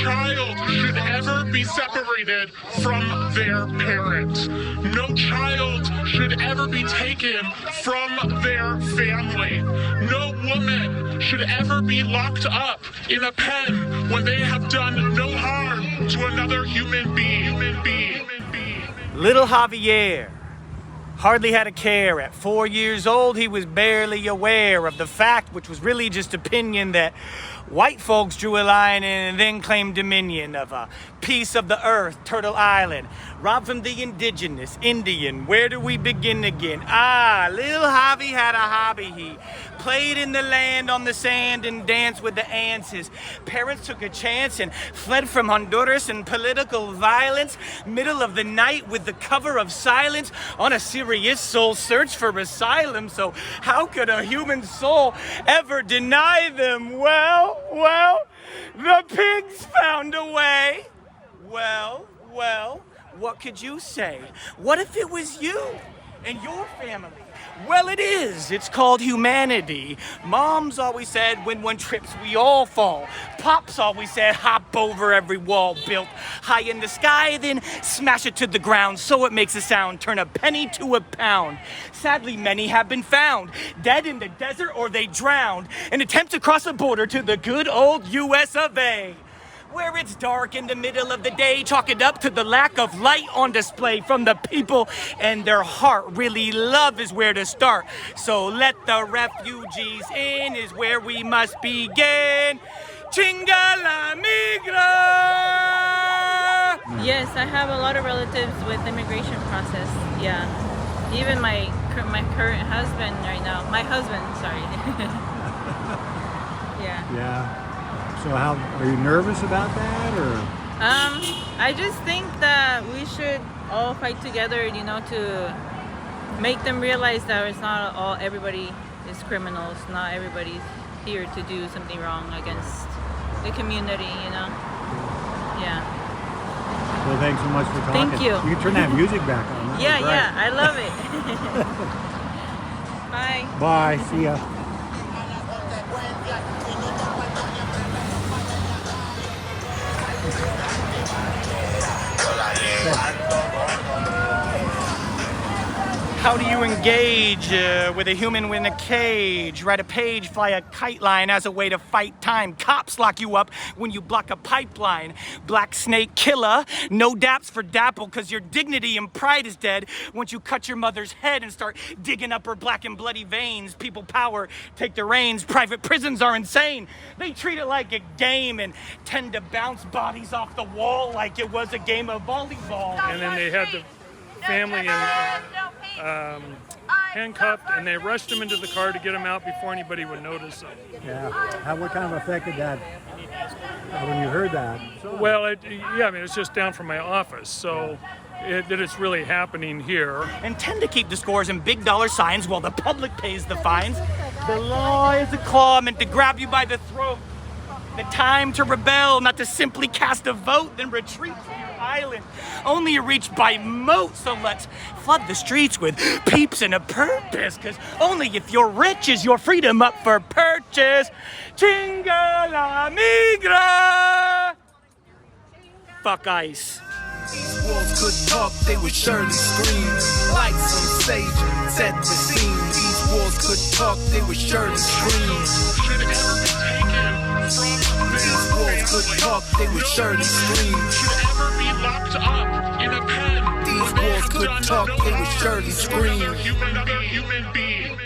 child should ever be separated from their parent. No child should ever be taken from their family. No woman should ever be locked up in a pen when they have done no harm to another human being. Little Javier hardly had a care. At 4 years old, he was barely aware of the fact, which was really just opinion, that white folks drew a line and then claimed dominion of a piece of the earth, Turtle Island, robbed from the indigenous Indian. Where do we begin again? Little Javi had a hobby. He played in the land on the sand and danced with the ants. His parents took a chance and fled from Honduras and political violence. Middle of the night with the cover of silence, on a serious soul search for asylum. So how could a human soul ever deny them? Well, the pigs found a way. Well, what could you say? What if it was you and your family? Well, it is. It's called humanity. Mom's always said, when one trips, we all fall. Pops always said, hop over every wall built high in the sky, then smash it to the ground so it makes a sound. Turn a penny to a pound. Sadly, many have been found dead in the desert or they drowned in attempts to cross the border to the good old US of A, where it's dark in the middle of the day. Chalk it up to the lack of light on display from the people, and their heart really love is where to start. So let the refugees in is where we must begin. Chinga la migra! Yes, I have a lot of relatives with the immigration process. Yeah, even my current husband right now. My husband, sorry. Yeah. So how, are you nervous about that, or? I just think that we should all fight together, to make them realize that it's not everybody is criminals. Not everybody's here to do something wrong against the community, Yeah. Well, thanks so much for talking. Thank you. You can turn that music back on. Yeah, I love it. Bye. Bye, see ya. How do you engage with a human in a cage? Write a page, fly a kite line as a way to fight time. Cops lock you up when you block a pipeline. Black snake killer, no daps for dapple, cause your dignity and pride is dead once you cut your mother's head and start digging up her black and bloody veins. People power, take the reins. Private prisons are insane. They treat it like a game and tend to bounce bodies off the wall like it was a game of volleyball. And then they had the family handcuffed, and they rushed him into the car to get him out before anybody would notice him. Yeah. What kind of effect did that when you heard that? Well, it's just down from my office, so that it's really happening here. And tend to keep the scores in big dollar signs while the public pays the fines. The law is a claw meant to grab you by the throat. The time to rebel, not to simply cast a vote, then retreat to your island. Only reached by moat, so let's flood the streets with peeps and a purpose, cause only if you're rich is your freedom up for purchase. Chinga la migra! Fuck ICE. These wolves could talk, they would surely scream. Lights on stage, set the scene. These wolves could talk, they would surely scream. Should ever be taken from These their wolves could family. talk, they would surely scream. Should ever be locked up in a pen. These when they wolves have could done talk, no they would harm surely to scream. another human being.